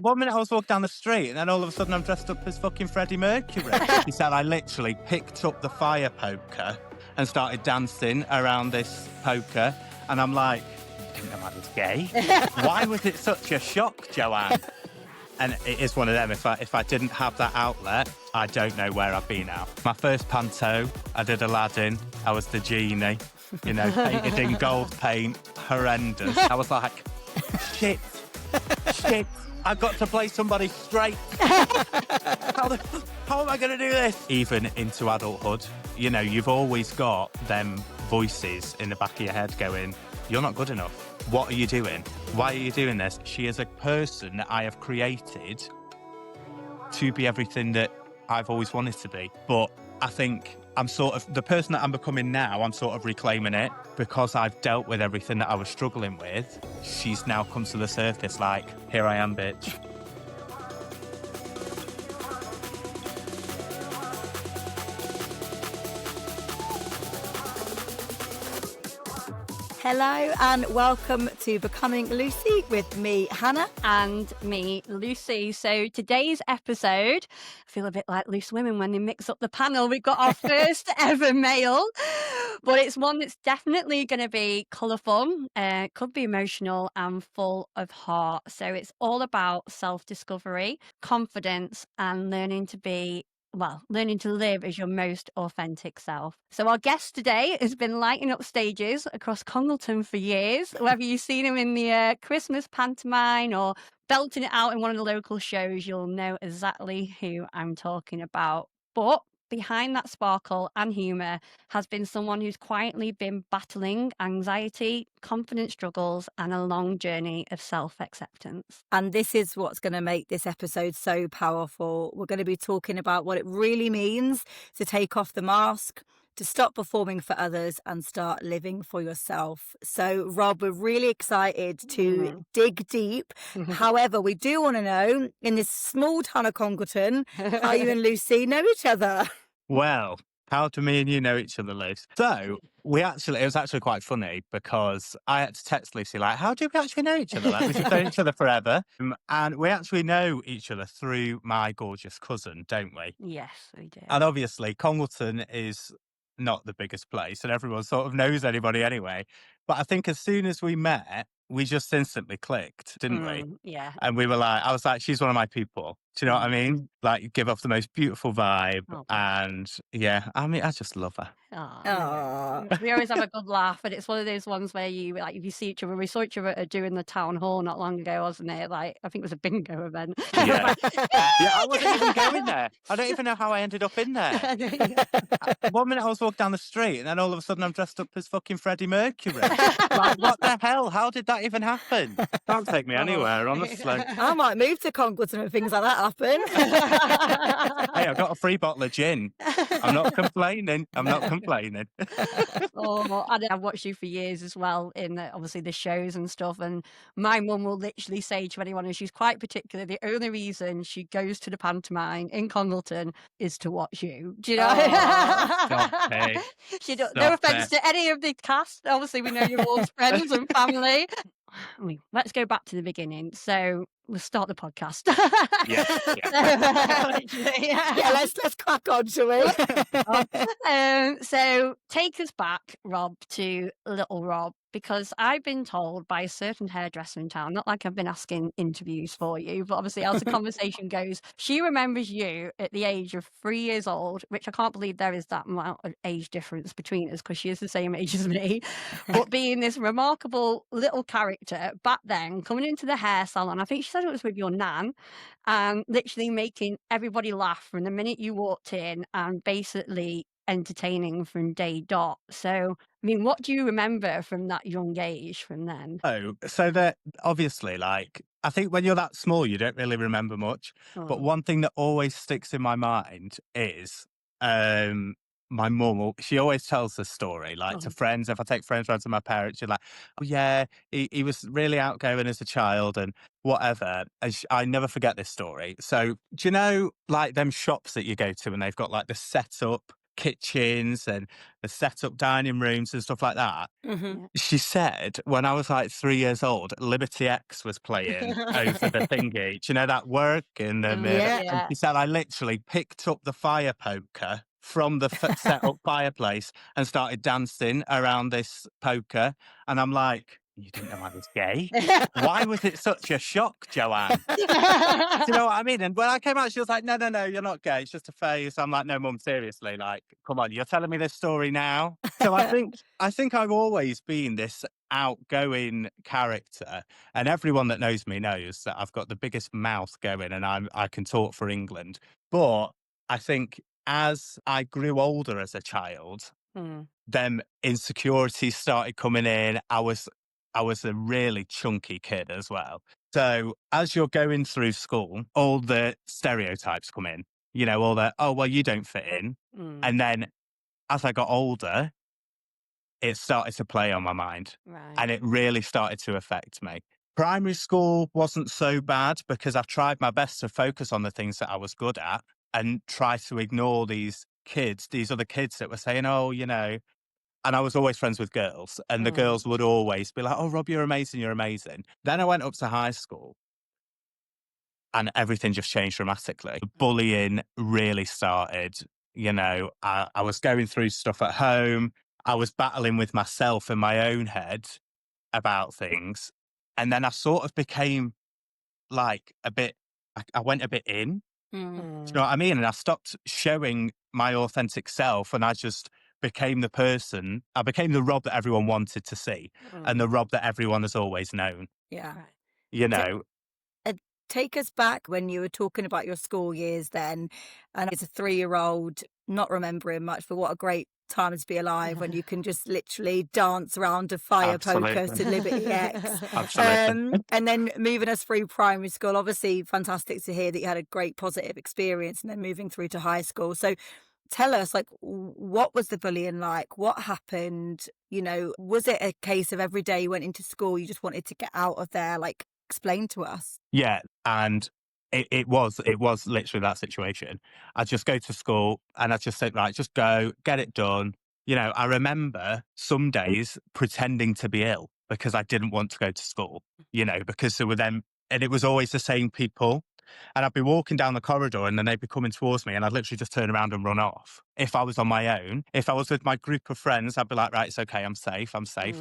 One minute I was walking down the street and then all of a sudden I'm dressed up as fucking Freddie Mercury. He said I literally picked up the fire poker and started dancing around this poker. And I'm like, I didn't know I was gay. Why was it such a shock, Joanne? And it is one of them. If I didn't have that outlet, I don't know where I'd be now. My first panto, I did Aladdin. I was the genie, painted in gold paint. Horrendous. I was like, shit. I've got to play somebody straight. How am I going to do this? Even into adulthood, you've always got them voices in the back of your head going, you're not good enough. What are you doing? Why are you doing this? She is a person that I have created to be everything that I've always wanted to be. But I think I'm sort of the person that I'm becoming now, I'm sort of reclaiming it because I've dealt with everything that I was struggling with. She's now come to the surface like, here I am, bitch. Hello and welcome to Becoming Lucy with me, Hannah. And me, Lucy. So today's episode, I feel a bit like Loose Women when they mix up the panel. We've got our first ever male, but it's one that's definitely going to be colourful, could be emotional and full of heart. So it's all about self-discovery, confidence and learning to live as your most authentic self. So our guest today has been lighting up stages across Congleton for years, whether you've seen him in the Christmas pantomime or belting it out in one of the local shows, you'll know exactly who I'm talking about. But behind that sparkle and humour has been someone who's quietly been battling anxiety, confidence struggles, and a long journey of self-acceptance. And this is what's going to make this episode so powerful. We're going to be talking about what it really means to take off the mask, to stop performing for others and start living for yourself. So, Rob, we're really excited to dig deep. However, we do want to know, in this small town of Congleton, how you and Lucy know each other. Well, how do me and you know each other, Luce? So, it was actually quite funny because I had to text Lucy, like, how do we actually know each other? Like, we've known each other forever. And we actually know each other through my gorgeous cousin, don't we? Yes, we do. And obviously, Congleton is not the biggest place and everyone sort of knows anybody anyway. But I think as soon as we met, we just instantly clicked, didn't we? Yeah. And I was like, she's one of my people. Do you know what I mean? Like, you give off the most beautiful vibe. Oh. And yeah, I just love her. Aww. We always have a good laugh, and it's one of those ones where if you see each other. We saw each other doing the town hall not long ago, wasn't it? Like, I think it was a bingo event. Yeah. Yeah, I wasn't even going there. I don't even know how I ended up in there. One minute I was walking down the street and then all of a sudden I'm dressed up as fucking Freddie Mercury. Like, what the hell? How did that even happen? Can't take me anywhere, honestly. I might move to Congleton when things like that happen. Hey, I got a free bottle of gin. I'm not complaining. Oh, and I've watched you for years as well in obviously the shows and stuff. And my mum will literally say to anyone, and she's quite particular, the only reason she goes to the pantomime in Congleton is to watch you. Do you know? Stop it. She don't, no offense to any of the cast. Obviously, we know you're all friends and family. Let's go back to the beginning. So we'll start the podcast. Yeah. Let's crack on, shall we? So take us back, Rob, to little Rob, because I've been told by a certain hairdresser in town, not like I've been asking interviews for you, but obviously as the conversation goes, she remembers you at the age of 3 years old, which I can't believe there is that amount of age difference between us because she is the same age as me, but being this remarkable little character back then, coming into the hair salon, I think she said it was with your nan, and literally making everybody laugh from the minute you walked in and basically entertaining from day dot. So, I mean, what do you remember from that young age from then? Oh, so that obviously, like, I think when you're that small, you don't really remember much. But one thing that always sticks in my mind is my mum, she always tells the story, like to friends. If I take friends around to my parents, you're like, oh yeah, he was really outgoing as a child and whatever. And I never forget this story. So do you know, like them shops that you go to and they've got like the setup kitchens and the set up dining rooms and stuff like that. Mhm. She said when I was like 3 years old, Liberty X was playing over the thingy. Do you know that work? And Yeah. and she said I literally picked up the fire poker from the set up fireplace and started dancing around this poker. And I'm like, you didn't know I was gay? Why was it such a shock, Joanne? Do you know what I mean? And when I came out, she was like, no, you're not gay. It's just a phase. I'm like, no, mum, seriously. Like, come on, you're telling me this story now. So I think I've always been this outgoing character. And everyone that knows me knows that I've got the biggest mouth going and I can talk for England. But I think as I grew older as a child, Mm. then insecurities started coming in. I was a really chunky kid as well. So as you're going through school, all the stereotypes come in, all the, oh, well, you don't fit in. Mm. And then as I got older, it started to play on my mind Right. and it really started to affect me. Primary school wasn't so bad because I've tried my best to focus on the things that I was good at and try to ignore these other kids that were saying, oh, and I was always friends with girls, and the girls would always be like, oh, Rob, you're amazing, you're amazing. Then I went up to high school and everything just changed dramatically. Bullying really started. I was going through stuff at home. I was battling with myself in my own head about things. And then I sort of became like I went a bit in. Mm. Do you know what I mean? And I stopped showing my authentic self and I just became I became the Rob that everyone wanted to see and the Rob that everyone has always known, Yeah. Right. you Ta- know? Take us back when you were talking about your school years then, and as a 3-year-old, not remembering much, but what a great time to be alive when you can just literally dance around a fire poker Absolutely. to Liberty X. Absolutely. And then moving us through primary school, obviously fantastic to hear that you had a great positive experience and then moving through to high school. So tell us, like, what was the bullying like? What happened? Was it a case of every day you went into school, you just wanted to get out of there? Like, explain to us. Yeah. And it was literally that situation. I'd just go to school and I'd just say, right, just go, get it done. I remember some days pretending to be ill because I didn't want to go to school, because there were them, and it was always the same people. And I'd be walking down the corridor and then they'd be coming towards me and I'd literally just turn around and run off. If I was on my own, if I was with my group of friends, I'd be like, right, it's okay. I'm safe.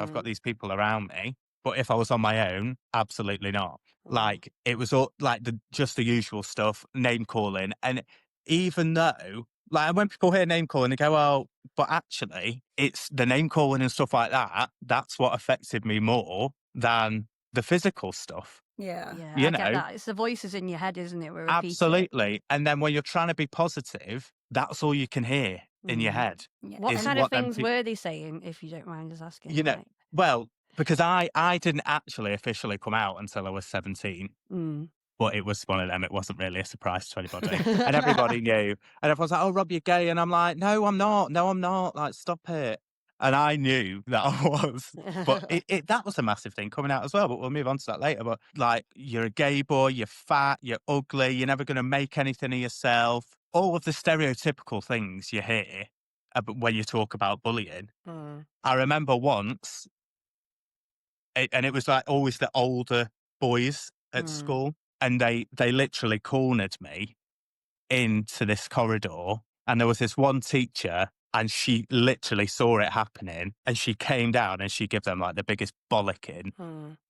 I've got these people around me. But if I was on my own, absolutely not. Like it was all like just the usual stuff, name calling. And even though, like when people hear name calling, they go, oh, but actually it's the name calling and stuff like that. That's what affected me more than the physical stuff. Yeah. Yeah, You I get know, that. It's the voices in your head, isn't it? We repeat it. absolutely. And then when you're trying to be positive, that's all you can hear in your head. Yeah. What Is kind of what them things peop- were they saying, if you don't mind us asking? You know, Like, well, because I didn't actually officially come out until I was 17. But it was one of them. It wasn't really a surprise to anybody. And everybody knew. And everyone's like, oh, Rob, you're gay. And I'm like, no, I'm not. No, I'm not. Like, stop it. And I knew that I was. But that was a massive thing coming out as well. But we'll move on to that later. But like, you're a gay boy, you're fat, you're ugly, you're never going to make anything of yourself. All of the stereotypical things you hear when you talk about bullying. I remember once, and it was like always the older boys at school. And they literally cornered me into this corridor. And there was this one teacher and she literally saw it happening and she came down and she gave them like the biggest bollocking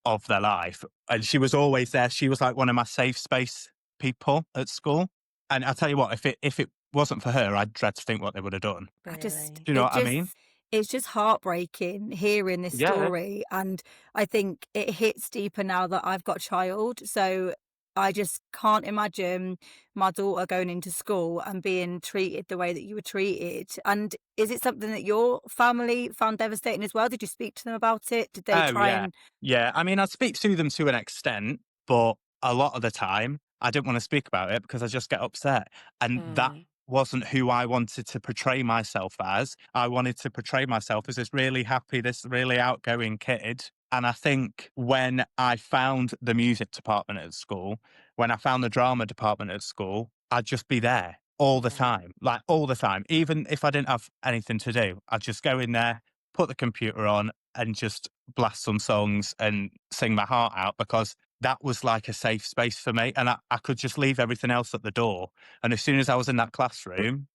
of their life. And she was always there. She was like one of my safe space people at school. And I'll tell you what, if it wasn't for her, I'd dread to think what they would have done. Do you know what I mean? It's just heartbreaking hearing this Yeah. story. And I think it hits deeper now that I've got a child. So I just can't imagine my daughter going into school and being treated the way that you were treated. And is it something that your family found devastating as well? Did you speak to them about it? Did they Oh, try yeah. and... Yeah. I mean, I speak to them to an extent, but a lot of the time I didn't want to speak about it because I just get upset. And that wasn't who I wanted to portray myself as. I wanted to portray myself as this really happy, this really outgoing kid. And I think when I found the music department at school, when I found the drama department at school, I'd just be there. all the Yeah. time, like all the time. Even if I didn't have anything to do, I'd just go in there, put the computer on and just blast some songs and sing my heart out, because that was like a safe space for me. And I could just leave everything else at the door. And as soon as I was in that classroom,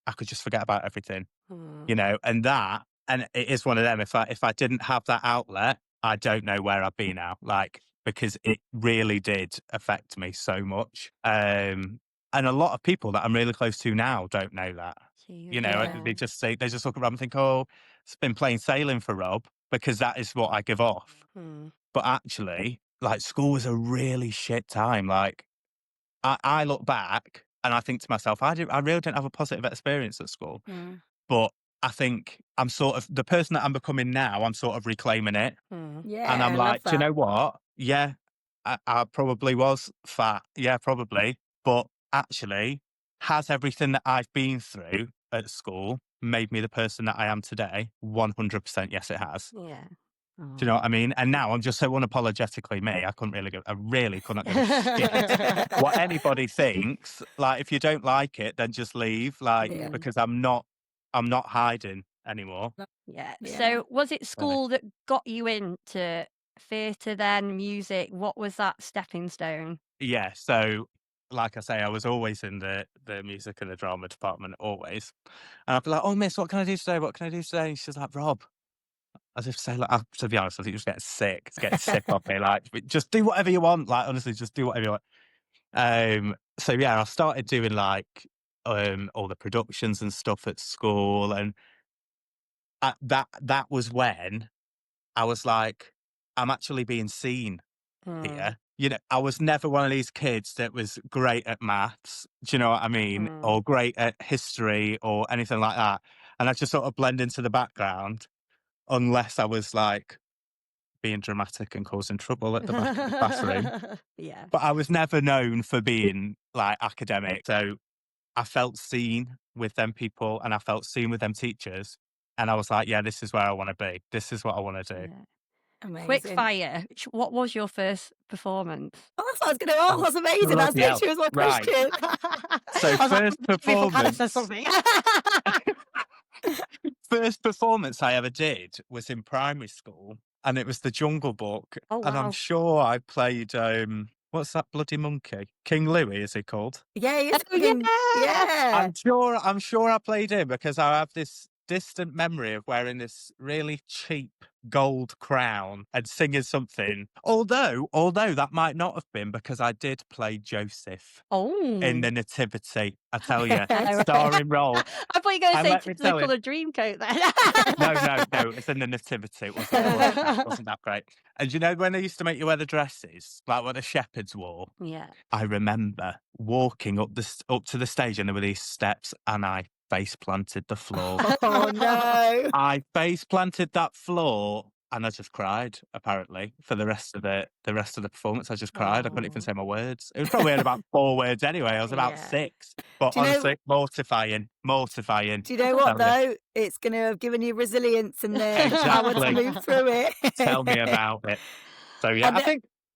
I could just forget about everything, Mm. and it is one of them. If I didn't have that outlet, I don't know where I'd be now. Like, because it really did affect me so much. And a lot of people that I'm really close to now don't know that. Yeah. They just look around and think, oh, it's been plain sailing for Rob, because that is what I give off. Mm. But actually, like, school was a really shit time. Like, I look back and I think to myself, I really didn't have a positive experience at school. Mm. But I think I'm sort of the person that I'm becoming now, I'm sort of reclaiming it. Mm. And Yeah, I'm I love like, do you that. know what? Yeah, I probably was fat. Yeah, probably. But actually, has everything that I've been through at school made me the person that I am today? 100% yes, it has. Yeah. Do you know what I mean? And now I'm just so unapologetically me. I really couldn't give a shit what anybody thinks. Like, if you don't like it, then just leave. Like, Yeah. because I'm not hiding anymore. Yeah. Yeah. So was it Really. school that got you into theatre then, music? What was that stepping stone? Yeah. So, like I say, I was always in the music and the drama department, always. And I'd be like, "Oh, miss, what can I do today? What can I do today?" And she's like, "Rob." As if to say, like, to be honest, I think you're just getting sick. It's getting sick of me. Like, just do whatever you want. Like, honestly, just do whatever you want. So yeah, I started doing like all the productions and stuff at school, and that was when I was like, I'm actually being seen Mm. here. I was never one of these kids that was great at maths, do you know what I mean? Mm. Or great at history or anything like that. And I just sort of blend into the background unless I was like being dramatic and causing trouble at the back of the classroom. Yeah. But I was never known for being like academic. So I felt seen with them people and I felt seen with them teachers. And I was like, yeah, this is where I want to be. This is what I want to do. Yeah. Quick Amazing. fire. What was your first performance? Oh, that's what I was going to ask. Oh, That's amazing. That's bloody hell. literally was my Right. question. So I was like, first before Hannah says performance, something. first performance I ever did was in primary school, and it was the Jungle Book. Oh, And I'm wow. sure I played what's that bloody monkey? King Louis, is he called? Yeah, he is Oh, fucking, yeah. yeah. I'm sure I played him because I have this distant memory of wearing this really cheap gold crown and singing something. Although that might not have been, because I did play Joseph in Oh. the Nativity. I tell you, Oh, starring role. I thought you were going to And say let me the tell you, colour Dreamcoat then. no, it's in the Nativity. It wasn't that great. And you know when they used to make you wear the dresses, like what the shepherds wore? Yeah. I remember walking up to the stage, and there were these steps, and I face planted the floor. Oh, no. I face planted that floor, and I just cried. Apparently, for the rest of the performance, I just cried. I couldn't even Oh. say my words. It was probably only about 4 words anyway. I was about Yeah. 6, but Do you know- honestly, mortifying. Do you know what, Tell you. though? It's going to have given you resilience and the power to Exactly. move through it. Tell me about it. So yeah, And,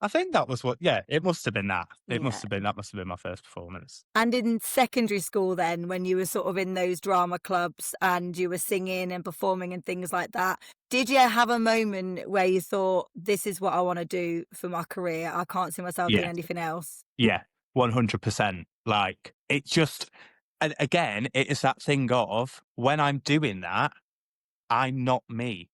I think that was what. Yeah, it must have been that. It must Yeah. have been that. Must have been my first performance. and in secondary school then, when you were sort of in those drama clubs and you were singing and performing and things like that, did you have a moment where you thought, this is what I want to do for my career? I can't see myself doing Yeah. anything else. Yeah, 100%. Like, it just, and again, it is that thing of when I'm doing that, I'm not me.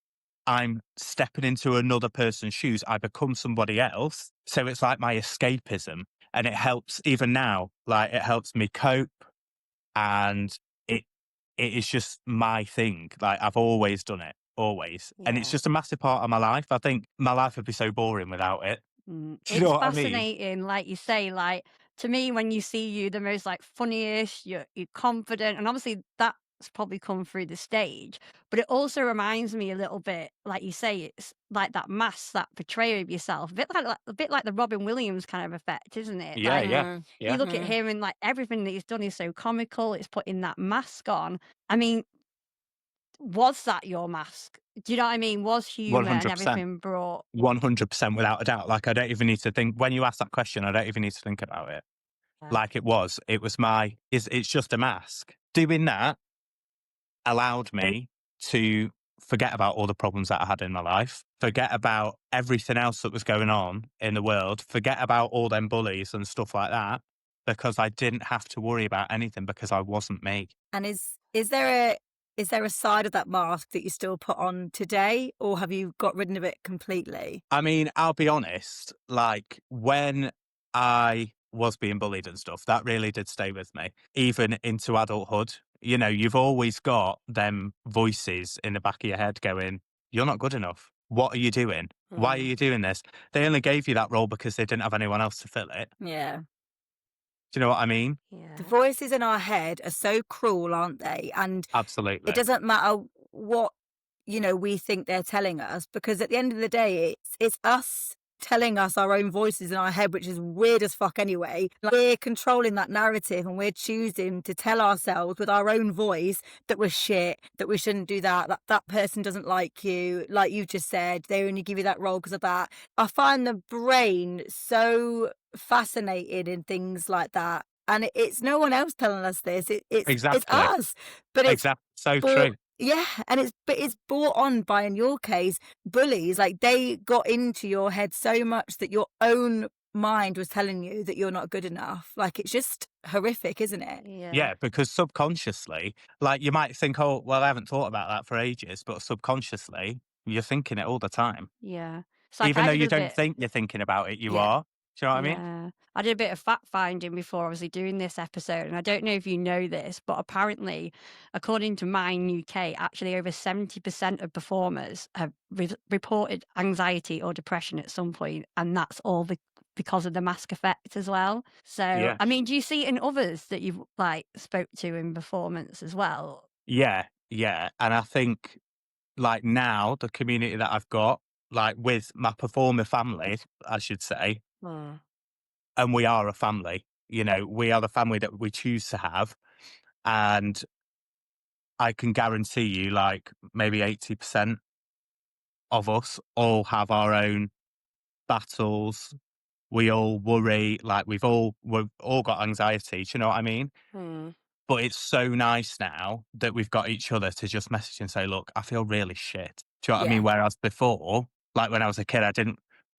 I'm stepping into another person's shoes. I become somebody else. So it's like my escapism. And it helps even now, like it helps me cope. And it is just my thing. Like, I've always done it, always. And it's Yeah. just a massive part of my life. I think my life would be so boring without it. Mm. Do you know It's what I mean? fascinating, like you say, like to me, when you see you the most like funniest, you're confident, and obviously that's probably come through the stage. But it also reminds me a little bit, like you say, it's like that mask, that portrayal of yourself, a bit like the Robin Williams kind of effect, isn't it? Yeah, Like yeah, you yeah. look at him and like everything that he's done is so comical. It's putting that mask on. I mean, was that your mask? Do you know what I mean? Was humour and 100%. everything brought? 100% without a doubt. Like, I don't even need to think when you ask that question, I don't even need to think about it. like it was it's just a mask. Doing that allowed me to forget about all the problems that I had in my life, forget about everything else that was going on in the world, forget about all them bullies and stuff like that, because I didn't have to worry about anything because I wasn't me. And is there a side of that mask that you still put on today, or have you got rid of it completely? I mean, I'll be honest, like when I was being bullied and stuff, that really did stay with me, even into adulthood. You know, you've always got them voices in the back of your head going, you're not good enough. What are you doing? Why are you doing this? They only gave you that role because they didn't have anyone else to fill it. Yeah. Do you know what I mean? The voices in our head are so cruel, aren't they? And Absolutely. it doesn't matter what, we think they're telling us, because at the end of the day, it's us telling us our own voices in our head, which is weird as fuck anyway. Like, we're controlling that narrative and we're choosing to tell ourselves with our own voice that we're shit, that we shouldn't do that person doesn't like you, like you just said, they only give you that role because of that. I find the brain so fascinated in things like that. And it's no one else telling us this. It's Exactly. us. But it's Exactly. So bought, true. yeah, and it's brought on by, in your case, bullies. Like, they got into your head so much that your own mind was telling you that you're not good enough. Like, it's just horrific, isn't it? Yeah, because subconsciously, like you might think, oh, well, I haven't thought about that for ages, but subconsciously, you're thinking it all the time. Yeah. It's like Even I though did you a don't bit. think you're thinking about it, you Yeah. are. Do you know what I mean? Yeah. I did a bit of fact finding before obviously doing this episode, and I don't know if you know this, but apparently, according to Mine UK, actually over 70% of performers have reported anxiety or depression at some point, and that's all because of the mask effect as well. So, Yeah. I mean, do you see it in others that you've like spoke to in performance as well? Yeah. And I think like now, the community that I've got, like with my performer family, I should say, and we are a family, we are the family that we choose to have. And I can guarantee you, like maybe 80% of us all have our own battles. We all worry, like we've all got anxiety. Do you know what I mean? But it's so nice now that we've got each other to just message and say, look, I feel really shit. Do you know what I mean? Yeah. Whereas before, like when I was a kid,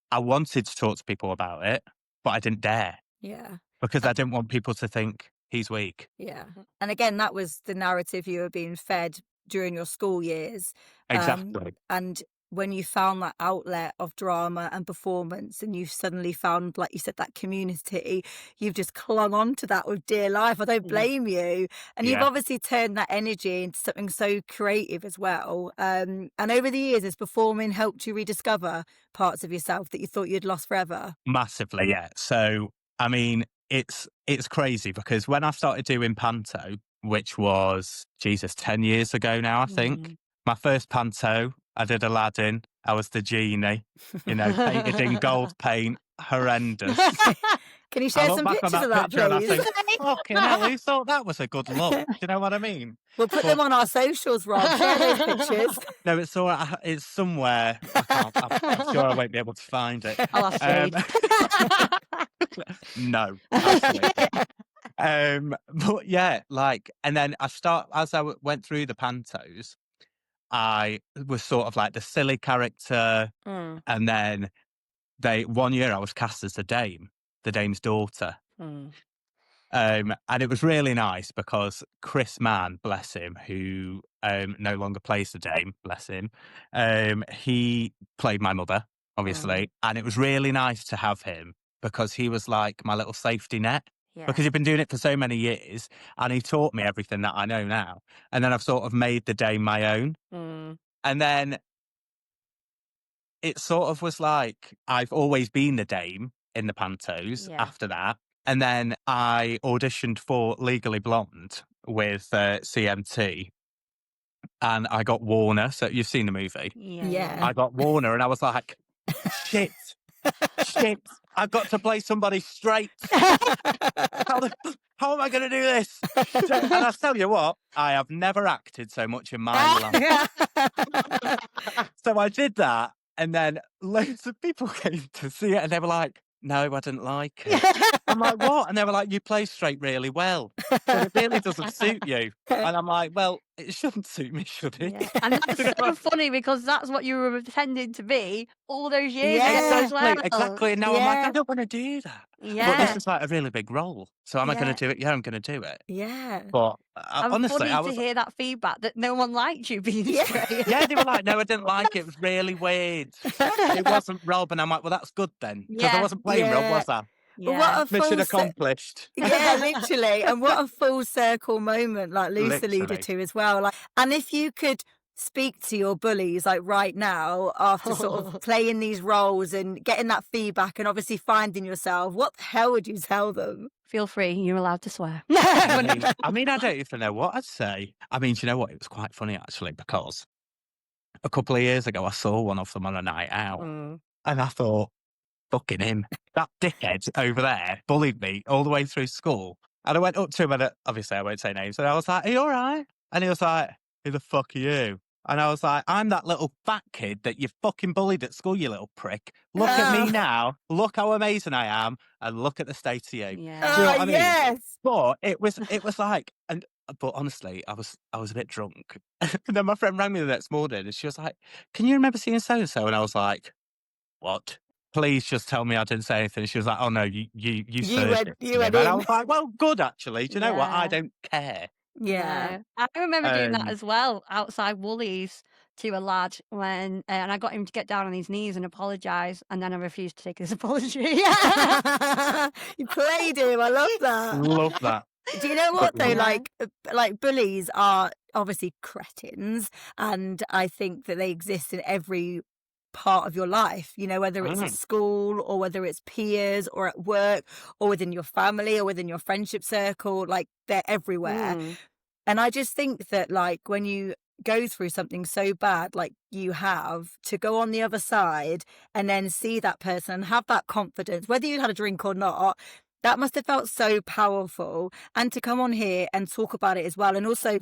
I wanted to talk to people about it, but I didn't dare Yeah. because I didn't want people to think he's weak. Yeah. And again, that was the narrative you were being fed during your school years. Exactly. And when you found that outlet of drama and performance, and you suddenly found, like you said, that community, you've just clung on to that with dear life. I don't blame you. And you've Yeah. obviously turned that energy into something so creative as well. And over the years, has performing helped you rediscover parts of yourself that you thought you'd lost forever? Massively, yeah. So, I mean, it's crazy because when I started doing panto, which was, Jesus, 10 years ago now, I think. My first panto, I did Aladdin. I was the genie, painted in gold paint, horrendous. Can you I share look some back on pictures of that, picture and I please? think, fucking hell, who thought that was a good look? Do you know what I mean? We'll put them on our socials, Rob. Share those pictures. No, it's all right. It's somewhere. I can't. I'm sure I won't be able to find it. I'll ask Jade. No, absolutely. But yeah, like, and then as I went through the pantos, I was sort of like the silly character, and then one year I was cast as the dame's daughter. And it was really nice because Chris Mann, bless him, who no longer plays the dame, bless him, he played my mother, obviously, and it was really nice to have him because he was like my little safety net. Because he'd been doing it for so many years and he taught me everything that I know now. And then I've sort of made the dame my own. And then it sort of was like I've always been the dame in the pantos after that. And then I auditioned for Legally Blonde with CMT and I got Warner. So you've seen the movie. Yeah. I got Warner and I was like, shit, I've got to play somebody straight. How am I going to do this? And I tell you what, I have never acted so much in my life. So I did that. And then loads of people came to see it and they were like, no, I didn't like it. I'm I'm like, what? And they were like, you play straight really well, but it really doesn't suit you. And I'm like, well, it shouldn't suit me, should it? Yeah. And that's You know? so funny because that's what you were pretending to be all those years ago Yeah. as well. Exactly. And now I'm like, I Yeah. don't want to do that. But Yeah. this is like a really big role. So am I going Yeah. to do it? Yeah, I'm going to do it. Yeah. But And honestly, funny I to was, hear that feedback that no one liked you being Yeah. straight. yeah, they were like, no, I didn't like it. It was really weird. It wasn't Rob. And I'm like, well, that's good then. Because I Yeah. wasn't playing Rob, Yeah. was I? Well, Yeah. what a Mission full accomplished. yeah, literally. And what a full circle moment, like Luce alluded Literally. to as well. Like, and if you could speak to your bullies like right now after sort of playing these roles and getting that feedback and obviously finding yourself, what the hell would you tell them? Feel free, you're allowed to swear. I mean, I don't even know what I'd say. I mean, do you know what? It was quite funny actually, because a couple of years ago, I saw one of them on a night out, Mm. and I thought, fucking him. That dickhead over there bullied me all the way through school. And I went up to him, and obviously I won't say names, and I was like, are you all right? And he was like, who the fuck are you? And I was like, I'm that little fat kid that you fucking bullied at school, you little prick. Look at me now. Look how amazing I am. And look at the state of you. Yeah. Do you know what I mean? Yes. But it was like, but honestly, I was a bit drunk. And then my friend rang me the next morning, and she was like, can you remember seeing so-and-so? And I was like, what? Please just tell me I didn't say anything. She was like, oh no, you said went- it. you went And I in. was like, well, good actually. Do you know what? I Yeah. don't care. Yeah. No. I remember doing that Um, as well outside Woolies to a lad when, and I got him to get down on his knees and apologise, and then I refused to take his apology. You played him. I love that. Love that. Do you know what though? Yeah. Like bullies are obviously cretins, and I think that they exist in every part of your life, you know, whether it's at school or whether it's peers or at work or within your family or within your friendship circle, like they're everywhere. Mm. And I just think that like when you go through something so bad like you have, to go on the other side and then see that person and have that confidence, whether you had a drink or not, that must have felt so powerful. And to come on here and talk about it as well, and also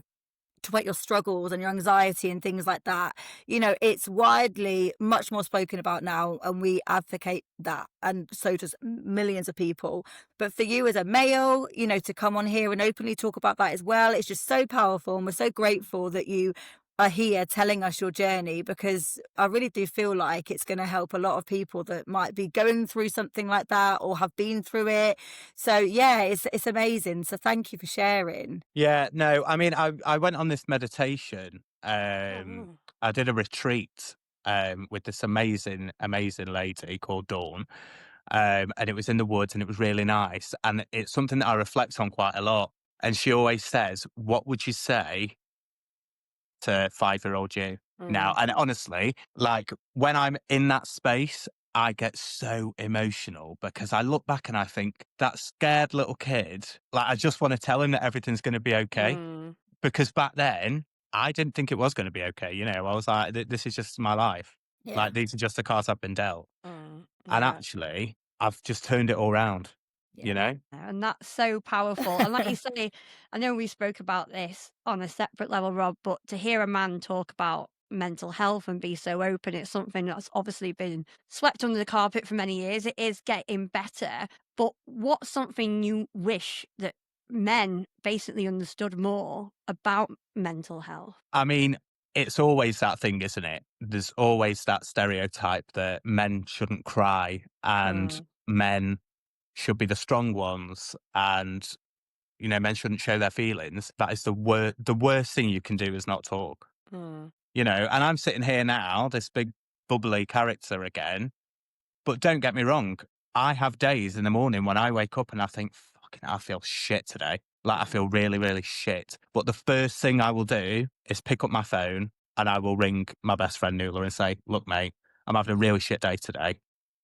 talk about your struggles and your anxiety and things like that, you know, it's widely much more spoken about now, and we advocate that, and so does millions of people. But for you as a male, you know, to come on here and openly talk about that as well, it's just so powerful, and we're so grateful that you are here telling us your journey, because I really do feel like it's going to help a lot of people that might be going through something like that or have been through it. So yeah, it's amazing. So thank you for sharing. Yeah, no, I mean, I went on this meditation. Mm. I did a retreat with this amazing lady called Dawn. And it was in the woods, and it was really nice. And it's something that I reflect on quite a lot. And she always says, what would you say to 5-year-old you now? Mm. And honestly, like when I'm in that space, I get so emotional because I look back and I think that scared little kid, like I just want to tell him that everything's going to be okay. Mm. Because back then I didn't think it was going to be okay. You know, I was like, this is just my life. Yeah. Like these are just the cards I've been dealt. Mm. And Yeah. actually I've just turned it all around, you know? And that's so powerful. And like you say, I know we spoke about this on a separate level, Rob, but to hear a man talk about mental health and be so open, it's something that's obviously been swept under the carpet for many years. It is getting better. But what's something you wish that men basically understood more about mental health? I mean, it's always that thing, isn't it? There's always that stereotype that men shouldn't cry and men should be the strong ones, and you know, men shouldn't show their feelings. That is the worst thing you can do is not talk. Mm. You know, and I'm sitting here now, this big bubbly character again. But don't get me wrong, I have days in the morning when I wake up and I think, fucking, I feel shit today. Like I feel really, really shit. But the first thing I will do is pick up my phone and I will ring my best friend Nuala and say, look, mate, I'm having a really shit day today.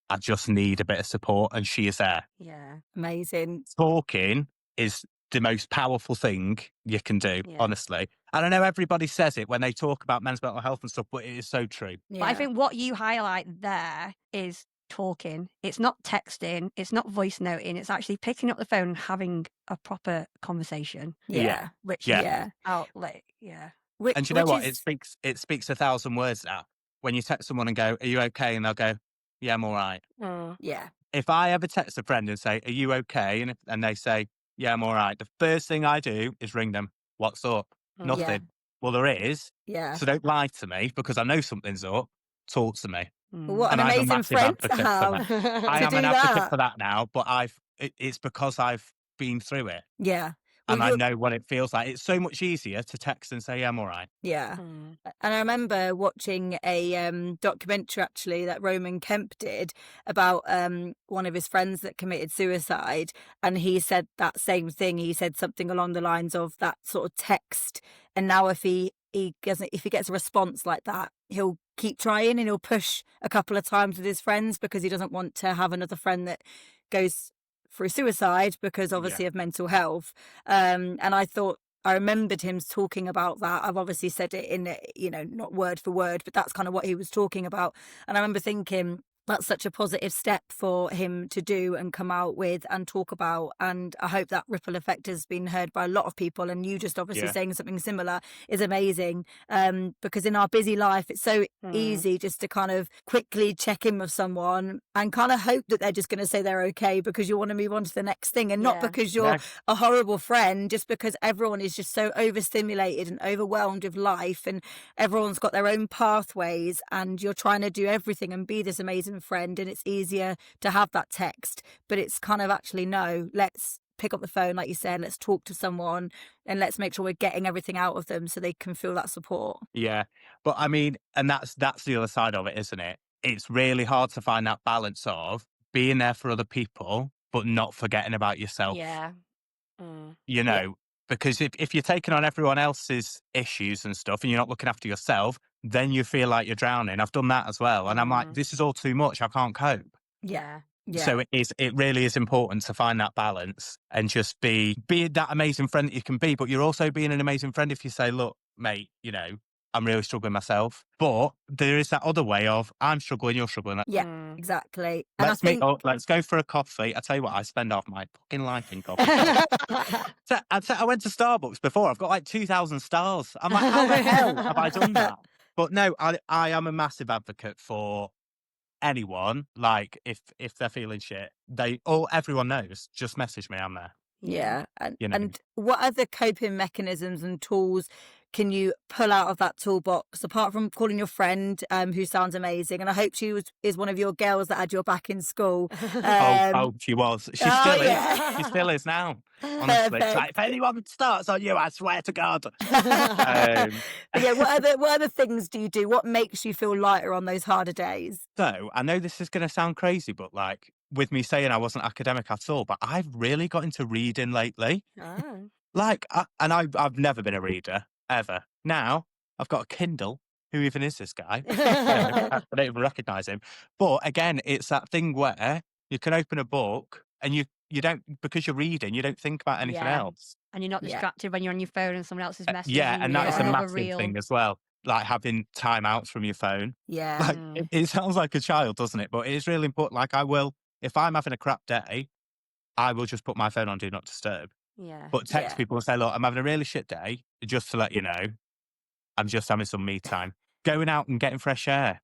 I just need a bit of support, and she is there. Yeah. Amazing. Talking is the most powerful thing you can do, Yeah. honestly. And I know everybody says it when they talk about men's mental health and stuff, but it is so true. But I think what you highlight there is talking. It's not texting. It's not voice noting. It's actually picking up the phone and having a proper conversation. Yeah. Which Yeah. Yeah. outlet. Yeah. And do you know what? Is, It speaks 1,000 words now. When you text someone and go, are you okay? And they'll go, yeah, I'm all right. Mm. yeah. if I ever text a friend and say, "Are you okay?" and they say, "Yeah, I'm all right," the first thing I do is ring them. "What's up?" Mm. Yeah. "Nothing." "Well, there is. Yeah. So don't lie to me because I know something's up. Talk to me." Well, what an And I'm a amazing massive friend to advocate for that. have I to am an do advocate that. for that now, but it's because I've been through it Yeah. Well, and I you're know what it feels like. It's so much easier to text and say, "Yeah, I'm all right." Yeah. Mm. And I remember watching a documentary actually that Roman Kemp did about one of his friends that committed suicide, and he said that same thing. He said something along the lines of that sort of text, and now if he gets a response like that, he'll keep trying and he'll push a couple of times with his friends because he doesn't want to have another friend that goes through suicide because obviously of mental health. And I remembered him talking about that. I've obviously said it in, not word for word, but that's kind of what he was talking about. And I remember thinking that's such a positive step for him to do and come out with and talk about. And I hope that ripple effect has been heard by a lot of people. And you just obviously Yeah. saying something similar is amazing, because in our busy life, it's so easy just to kind of quickly check in with someone and kind of hope that they're just going to say they're okay because you want to move on to the next thing, and not Yeah. because you're a horrible friend, just because everyone is just so overstimulated and overwhelmed with life and everyone's got their own pathways and you're trying to do everything and be this amazing friend, and it's easier to have that text, but it's kind of actually, no, let's pick up the phone, like you said, let's talk to someone and let's make sure we're getting everything out of them so they can feel that support. Yeah. But I mean, and that's the other side of it, isn't it? It's really hard to find that balance of being there for other people, but not forgetting about yourself. Yeah. Mm. You Yeah. know, because if you're taking on everyone else's issues and stuff and you're not looking after yourself, then you feel like you're drowning. I've done that as well. And I'm like, this is all too much. I can't cope. Yeah. Yeah. So it really is important to find that balance and just be that amazing friend that you can be, but you're also being an amazing friend if you say, "Look, mate, I'm really struggling myself." But there is that other way of I'm struggling, you're struggling. Yeah, Mm. exactly. And I Let's meet think up, let's go for a coffee. I tell you what, I spend half my fucking life in coffee shops. I went to Starbucks before. I've got like 2,000 stars. I'm like, how the hell have I done that? But no, I am a massive advocate for anyone. Like, if they're feeling shit, everyone knows. Just message me. I'm there. Yeah. You know. And what other coping mechanisms and tools can you pull out of that toolbox apart from calling your friend, who sounds amazing? And I hope is one of your girls that had your back in school. Oh, she was. She oh, still is. yeah. She still is now. Honestly, it's like, Perfect. if anyone starts on you, I swear to God. But yeah, what other things do you do? What makes you feel lighter on those harder days? So I know this is going to sound crazy, but like with me saying I wasn't academic at all, but I've really got into reading lately. Oh. Like, I've never been a reader ever. Now I've got a Kindle. Who even is this guy? I don't even recognize him. But again, it's that thing where you can open a book and you don't, because you're reading, you don't think about anything Yeah. else. And you're not Yeah. distracted when you're on your phone and someone else is messaging Yeah, and you that is or a another massive reel. thing as well. Like having timeouts from your phone. Yeah. Like it sounds like a child, doesn't it? But it is really important. Like if I'm having a crap day, I will just put my phone on Do Not Disturb. Yeah. But text Yeah. people and say, "Look, I'm having a really shit day. Just to let you know, I'm just having some me time. Going out and getting fresh air.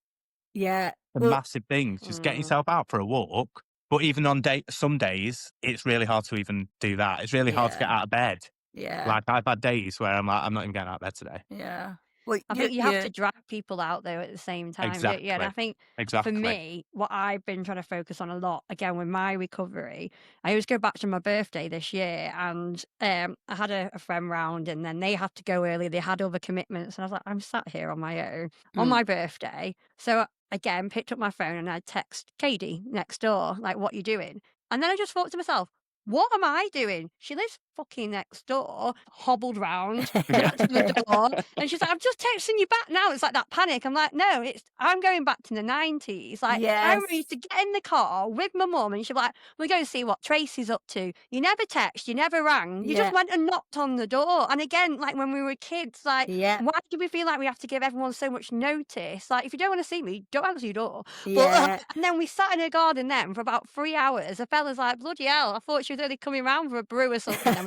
Yeah. A Well, massive thing. Just get yourself out for a walk." But even on some days, it's really hard to even do that. It's really hard to get yeah. out of bed. Yeah. Like I've had days where I'm like, I'm not even getting out of bed today. Yeah. Well, I think you have to drag people out though at the same time. Yeah, and I Exactly. think Exactly. for me, what I've been trying to focus on a lot, again with my recovery, I always go back to my birthday this year, and I had a friend round, and then they had to go early. They had other commitments, and I was like, I'm sat here on my own on my birthday. So again, picked up my phone and I text Katie next door, like, "What you doing?" And then I just thought to myself, what am I doing? She lives fucking next door, hobbled round, knocked on the door, and she's like, "I'm just texting you back now." It's like that panic. I'm like, no, I'm going back to the 90s. Like, I Yes. used to get in the car with my mum and she'd be like, "We're going to see what Tracy's up to." You never text, you never rang. You Yeah. just went and knocked on the door. And again, like when we were kids, like, Yeah. why do we feel like we have to give everyone so much notice? Like, if you don't want to see me, don't answer your door. Yeah. And then we sat in her garden then for about 3 hours. The fella's like, "Bloody hell, I thought she was only coming round for a brew or something." And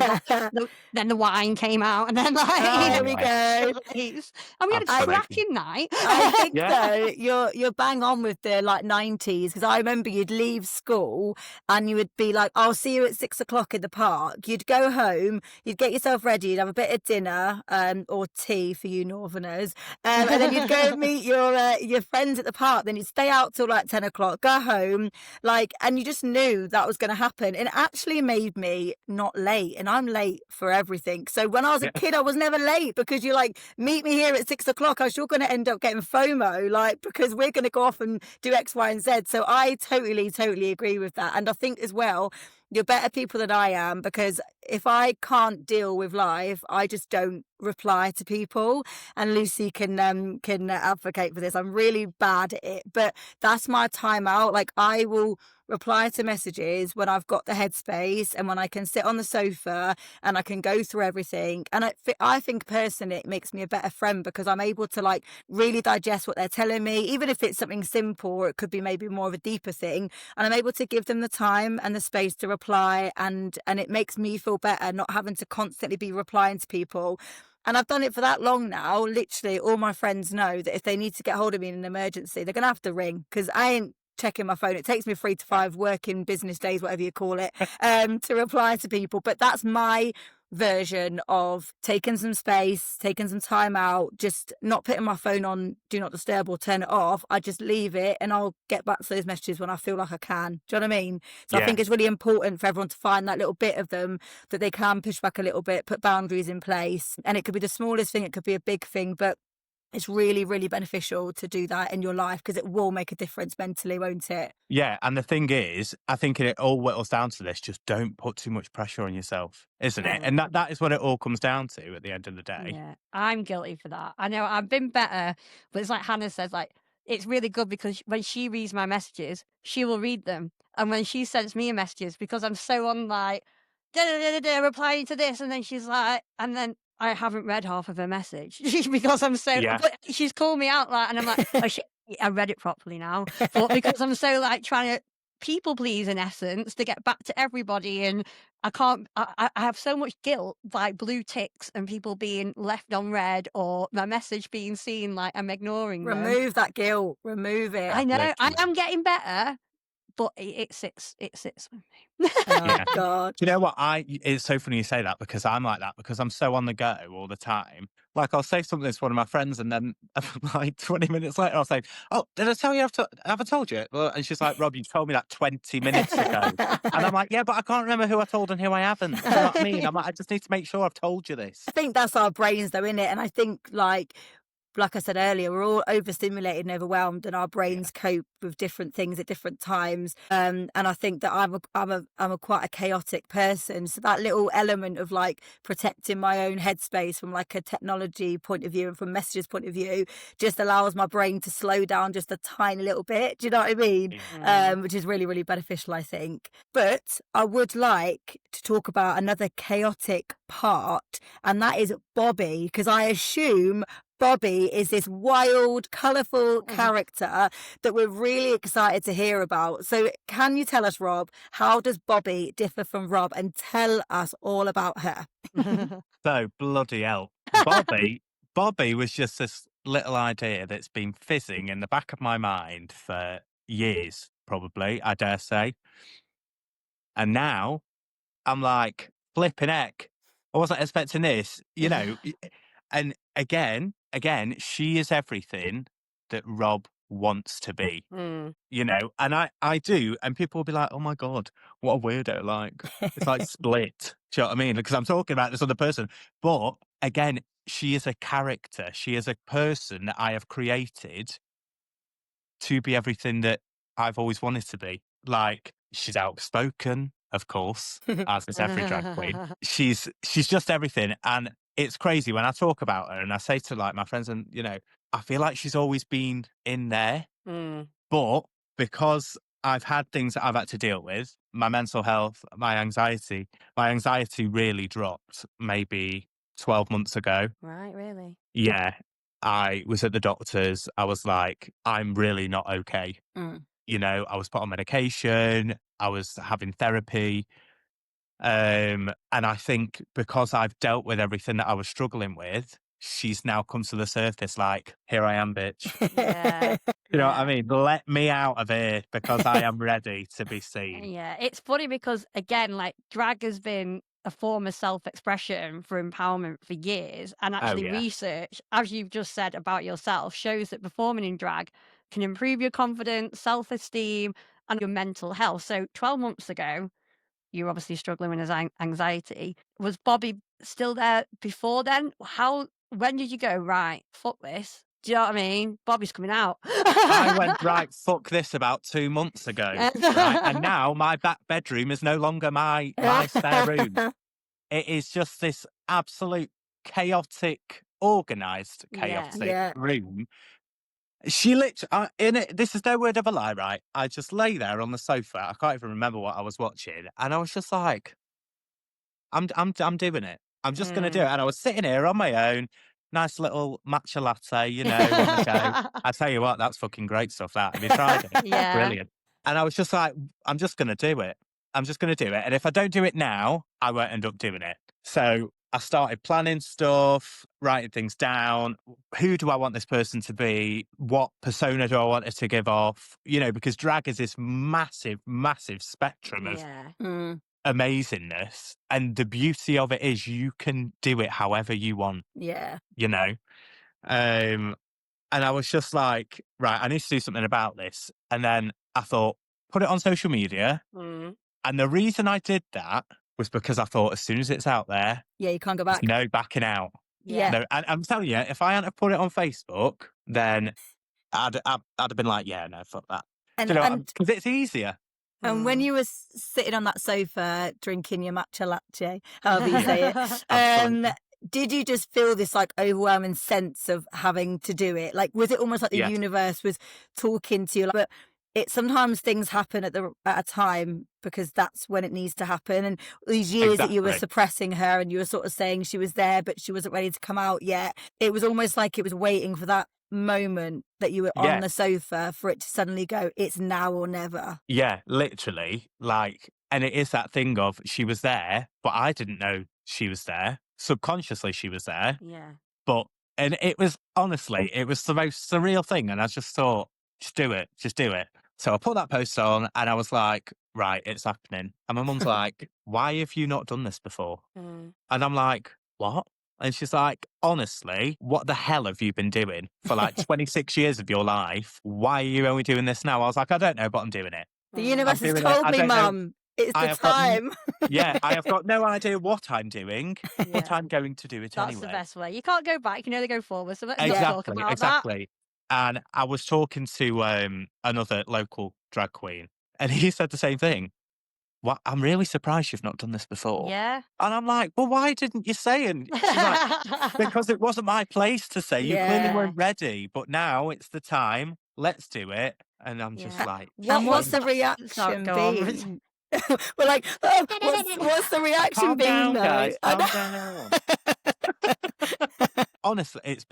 then the wine came out, and then Oh, here Oh we my go. and we had a Absolutely. cracking night. I think Yeah. though you're bang on with the like 90s, because I remember you'd leave school and you would be like, I'll see you at 6 o'clock in the park. You'd go home, you'd get yourself ready, you'd have a bit of dinner, or tea for you northerners, and then you'd go meet your friends at the park. Then you'd stay out till like 10 o'clock, go home, like, and you just knew that was going to happen. And it actually made me not late, and I'm late for everything. So when I was a kid, I was never late, because you're like, meet me here at 6 o'clock. You're going to end up getting FOMO, like, because we're going to go off and do X, Y, and Z. So I totally agree with that. And I think as well, you're better people than I am, because if I can't deal with life, I just don't reply to people. And Lucy can advocate for this. I'm really bad at it, but that's my timeout. Like, I will reply to messages when I've got the headspace and when I can sit on the sofa and I can go through everything. And I think personally it makes me a better friend, because I'm able to like really digest what they're telling me, even if it's something simple or it could be maybe more of a deeper thing, and I'm able to give them the time and the space to reply, and it makes me feel better not having to constantly be replying to people. And I've done it for that long now. Literally all my friends know that if they need to get hold of me in an emergency, they're gonna have to ring, because I ain't checking my phone. It takes me 3 to 5 working business days, whatever you call it, to reply to people. But that's my version of taking some space, taking some time out, just not putting my phone on do not disturb or turn it off. I just leave it, and I'll get back to those messages when I feel like I can. Do you know what I mean? So I think it's really important for everyone to find that little bit of them that they can push back a little bit, put boundaries in place. And it could be the smallest thing, it could be a big thing, but it's really, really beneficial to do that in your life, because it will make a difference mentally, won't it? Yeah, and the thing is, I think it all whittles down to this: just don't put too much pressure on yourself, isn't it? And that is what it all comes down to at the end of the day. Yeah, I'm guilty for that. I know I've been better, but it's like Hannah says, like, it's really good because when she reads my messages, she will read them. And when she sends me messages, because I'm so on like, da da da da da, replying to this, and then she's like, and then I haven't read half of her message because I'm so, Yeah. but she's called me out, like, and I'm like, oh shit, I read it properly now. But because I'm so like trying to people please in essence to get back to everybody, and I can't, I have so much guilt, like blue ticks and people being left on red or my message being seen like I'm ignoring them. Remove that guilt. Remove it. I know, I Literally. am getting better, but it sits with me. Oh, Yeah. God. Do you know what? It's so funny you say that, because I'm like that, because I'm so on the go all the time. Like, I'll say something to one of my friends, and then like 20 minutes later, I'll say, "Oh, did I tell you? Have I told you?" Well, and she's like, "Rob, you told me that 20 minutes ago." And I'm like, "Yeah, but I can't remember who I told and who I haven't." Do you know what I mean? I'm like, I just need to make sure I've told you this. I think that's our brains though, innit? And I think like I said earlier, we're all overstimulated and overwhelmed, and our brains cope with different things at different times. And I think that I'm a quite a chaotic person. So that little element of like protecting my own headspace from like a technology point of view and from messages point of view just allows my brain to slow down just a tiny little bit. Do you know what I mean? Which is really, really beneficial, I think. But I would like to talk about another chaotic part, and that is Bobbi, because I assume Bobbi is this wild, colourful character that we're really excited to hear about. So can you tell us, Rob, how does Bobbi differ from Rob, and tell us all about her? So bloody hell, Bobbi was just this little idea that's been fizzing in the back of my mind for years, probably, I dare say. And now I'm like, flipping heck, I wasn't expecting this, you know. And again, she is everything that Rob wants to be, you know. And I do, and people will be like, "Oh my God, what a weirdo!" Like, it's like Split. Do you know what I mean? Because I'm talking about this other person, but again, she is a character. She is a person that I have created to be everything that I've always wanted to be. Like, she's outspoken, of course, as is every drag queen. She's just everything. And it's crazy when I talk about her and I say to like my friends, and you know, I feel like she's always been in there. But because I've had things that I've had to deal with, my mental health, my anxiety really dropped maybe 12 months ago. Right, really? Yeah. I was at the doctor's. I was like, I'm really not okay. You know, I was put on medication. I was having therapy. And I think because I've dealt with everything that I was struggling with, she's now come to the surface like, here I am, bitch. Yeah. You know what I Yeah. mean? Let me out of here because I am ready to be seen. Yeah, it's funny because again, like drag has been a form of self-expression for empowerment for years, and Oh, actually yeah. research, as you've just said about yourself, shows that performing in drag can improve your confidence, self-esteem, and your mental health. So 12 months ago, you were obviously struggling with anxiety. Was Bobby still there before then? When did you go, right, fuck this? Do you know what I mean? Bobby's coming out. I went, right, fuck this about 2 months ago, right? And now my back bedroom is no longer my spare room. It is just this absolute chaotic, organised Yeah. chaotic Yeah. room. She literally, in it, this is no word of a lie, right? I just lay there on the sofa. I can't even remember what I was watching. And I was just like, I'm doing it. I'm just going to do it. Mm. And I was sitting here on my own, nice little matcha latte, you know, on the go. I tell you what, that's fucking great stuff. That have you tried it? Yeah. Brilliant. And I was just like, I'm just going to do it. I'm just going to do it. And if I don't do it now, I won't end up doing it. So I started planning stuff, writing things down. Who do I want this person to be? What persona do I want it to give off? You know, because drag is this massive, massive spectrum of Yeah. Mm, amazingness. And the beauty of it is you can do it however you want, yeah. you know? And I was just like, right, I need to do something about this. And then I thought, put it on social media. Mm. And the reason I did that was because I thought as soon as it's out there, Yeah, you can't go there's back. no backing out. Yeah. No, and I'm telling you, if I hadn't have put it on Facebook, then I'd have been like, yeah, no, fuck that. And You know, and because it's easier. and when Mm. you were sitting on that sofa drinking your matcha latte, however you Yeah. say it, Absolutely. did you just feel this like overwhelming sense of having to do it? Like, was it almost like the Yes. universe was talking to you? Like, but it sometimes things happen at a time because that's when it needs to happen. And these years that you were Exactly. suppressing her and you were sort of saying she was there, but she wasn't ready to come out yet. It was almost like it was waiting for that moment that you were on Yeah. the sofa for it to suddenly go, it's now or never. Yeah, literally. Like, and it is that thing of she was there, but I didn't know she was there. Subconsciously, she was there. Yeah. But, and it was honestly, it was the most surreal thing. And I just thought, just do it, just do it. So I put that post on and I was like, right, it's happening. And my mum's like, why have you not done this before? Mm. And I'm like, what? And she's like, honestly, what the hell have you been doing for like 26 years of your life? Why are you only doing this now? I was like, I don't know, but I'm doing it. The Mm. universe has doing it. told I me, don't know. Mum, it's I the have got time. Yeah, I have got no idea what I'm doing, but Yeah. I'm going to do it That's anyway. the best way. You can't go back. You can only go forward. So let's not talk Exactly, about that. exactly. And I was talking to another local drag queen, and he said the same thing. What? I'm really surprised you've not done this before. Yeah. And I'm like, well, why didn't you say? And she's like, because it wasn't my place to say. You clearly Yeah. weren't ready, but now it's the time. Let's do it. And I'm just Yeah. like, And what's the Sorry, reaction go on. been? We're like, oh, what's the reaction calm been down, though? guys, I calm know. down. Honestly, it's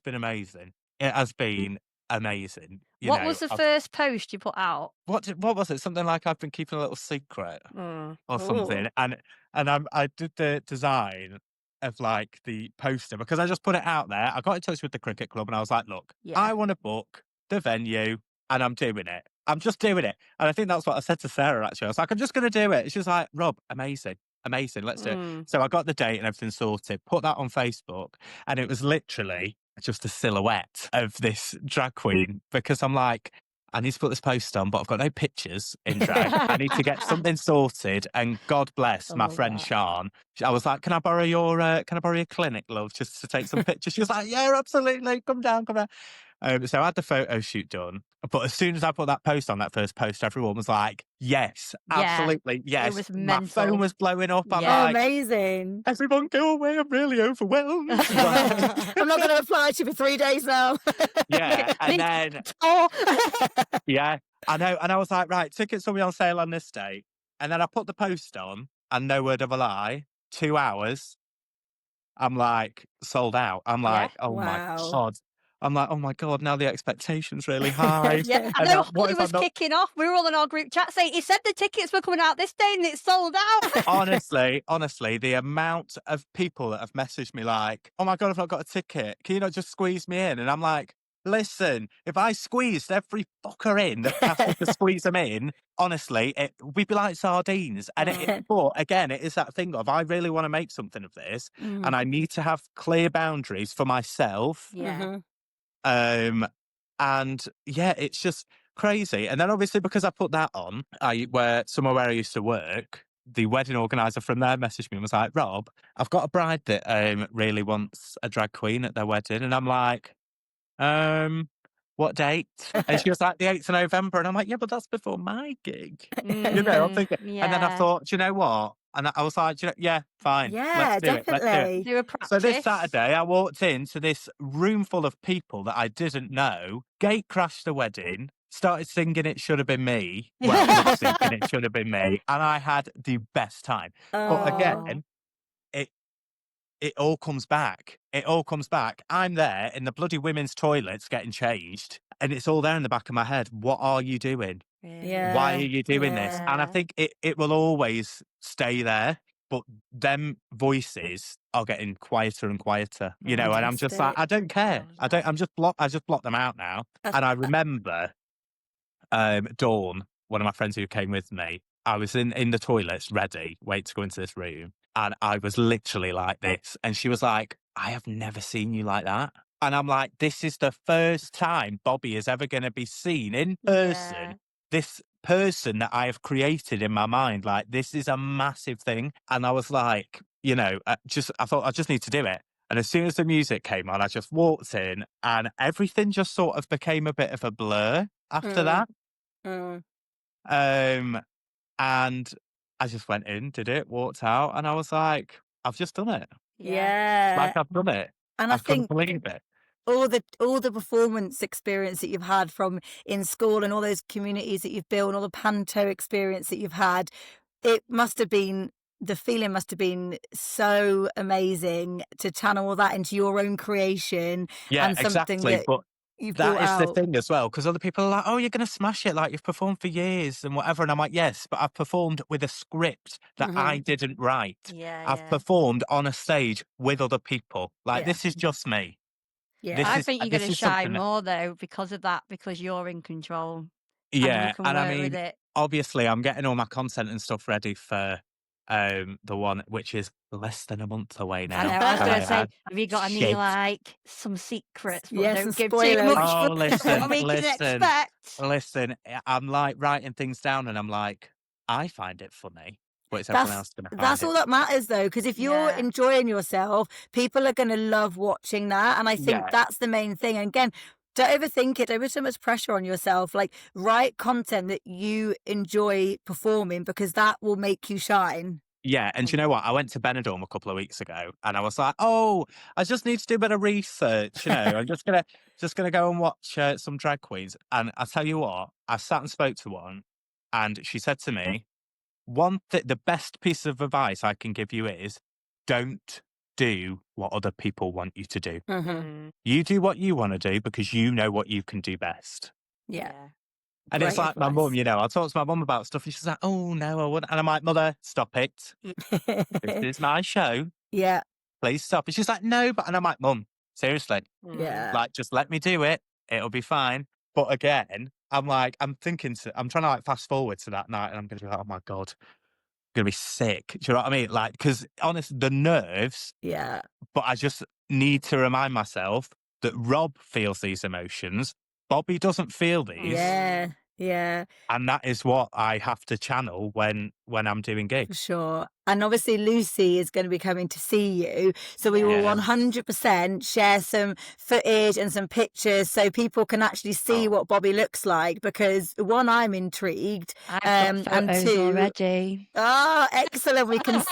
been amazing. It has been amazing. You What know, was the first post you put out? what was it? Something like I've been keeping a little secret Mm. or something. Ooh. And I did the design of like the poster because I just put it out there. I got in touch with the cricket club and I was like, look, Yeah. I want to book the venue and I'm doing it. I'm just doing it. And I think that's what I said to Sarah actually. I was like, I'm just going to do it. She was like, Rob, amazing. Amazing. Let's do it. Mm. So I got the date and everything sorted, put that on Facebook, and it was literally just a silhouette of this drag queen because I'm like, I need to put this post on, but I've got no pictures in drag. I need to get something sorted. And God bless I my love friend that. Sean. I was like, can I borrow your clinic, love, just to take some pictures? She was like, yeah, absolutely. Come down, come down. So I had the photo shoot done. But as soon as I put that post on, that first post, everyone was like, yes, Yeah. absolutely, yes. was My phone mental. was blowing up. I'm Yeah. Oh, like, amazing. everyone go away. I'm really overwhelmed. I'm not going to reply to you for 3 days now. Yeah. And then, Oh. yeah, I know. And I was like, right, tickets will be on sale on this day. And then I put the post on, and no word of a lie, 2 hours, I'm like, sold out. I'm Yeah. like, oh my Wow. God. I'm like, oh my God, now the expectation's really high. Yeah, I And know now, what Holly if I'm was not? kicking off. We were all in our group chat saying, he said the tickets were coming out this day and it's sold out. Honestly, the amount of people that have messaged me like, oh my God, I've not got a ticket. Can you not just squeeze me in? And I'm like, listen, if I squeezed every fucker in that asked me to squeeze them in, honestly, we'd be like sardines. And but again, it is that thing of I really want to make something of this, and I need to have clear boundaries for myself. Yeah. And yeah, it's just crazy. And then obviously because I put that on, somewhere where I used to work, the wedding organizer from there messaged me and was like, Rob, I've got a bride that really wants a drag queen at their wedding. And I'm like, what date? And she was like, the 8th of November. And I'm like, yeah, but that's before my gig. I'm thinking. And then I Yeah. thought, do you know what? And I was like, yeah, fine. Yeah, Let's do it. definitely. Do a practice. So this Saturday, I walked into this room full of people that I didn't know, gate crashed the wedding, started singing It Should Have Been Me. Well, lip syncing It Should Have Been Me. And I had the best time. But again, it all comes back. It all comes back. I'm there in the bloody women's toilets getting changed, and it's all there in the back of my head. What are you doing? Yeah. Why are you doing this? And I think it will always stay there, but them voices are getting quieter and quieter, and I'm just like, I don't care. I just block them out now. And I remember Dawn, one of my friends who came with me, I was in the toilets ready, wait to go into this room. And I was literally like this. And she was like, I have never seen you like that. And I'm like, this is the first time Bobbi is ever going to be seen in person. Yeah. This person that I have created in my mind, like, this is a massive thing. And I was like, I thought I just need to do it. And as soon as the music came on, I just walked in and everything just sort of became a bit of a blur after that. And I just went in, did it, walked out, and I was like, I've just done it. Yeah. Like, I've done it. And I I couldn't think believe it. all the performance experience that you've had from in school and all those communities that you've built and all the panto experience that you've had, the feeling must have been so amazing to channel all that into your own creation. Yeah, and something exactly. that But you've that brought is the out. thing as well, because other people are like, oh, you're going to smash it. Like, you've performed for years and whatever. And I'm like, yes, but I've performed with a script that I didn't write. I've performed on a stage with other people. Like, this is just me. Yeah. I think you're going to this is something shine that- more though because of that, because you're in control. Yeah, and you can and work I mean, with it. obviously, I'm getting all my content and stuff ready for the one which is less than a month away now. I know. I was going to say, have have you got any shit. like some secrets? But Yeah, don't some give too spoilers. much Oh, for listen, what we can listen. expect. Listen, I'm like writing things down, and I'm like, I find it funny, but it's everyone else going to find That's it. all that matters though, because if you're Yeah. enjoying yourself, people are going to love watching that. And I think that's the main thing. And again, don't overthink it. Don't put so much pressure on yourself. Like, write content that you enjoy performing, because that will make you shine. Yeah, and do you know what? I went to Benidorm a couple of weeks ago, and I was like, "Oh, I just need to do a bit of research. I'm just gonna go and watch some drag queens." And I tell you what, I sat and spoke to one, and she said to me, the best piece of advice I can give you is, don't do what other people want you to do. You do what you want to do because you know what you can do best." Yeah. And Great it's like my advice. mum, I talk to my mum about stuff, and she's like, "Oh no, I wouldn't." And I'm like, "Mother, stop it. This is my show. Yeah. Please stop." And she's like, "No," but, and I'm like, "Mum, seriously, Yeah. like, just let me do it. It'll be fine." But again, I'm like, I'm trying to like fast forward to that night, and I'm going to be like, "Oh my God, I'm going to be sick." Do you know what I mean? Like, because honestly, the nerves, Yeah. but I just need to remind myself that Rob feels these emotions. Bobbi doesn't feel these. Yeah. Yeah. And that is what I have to channel when I'm doing For gigs. sure. And obviously Lucy is going to be coming to see you. So we will Yes. 100% share some footage and some pictures so people can actually see what Bobbi looks like, because one, I'm intrigued. I've got photos and two, already. Oh, excellent. We can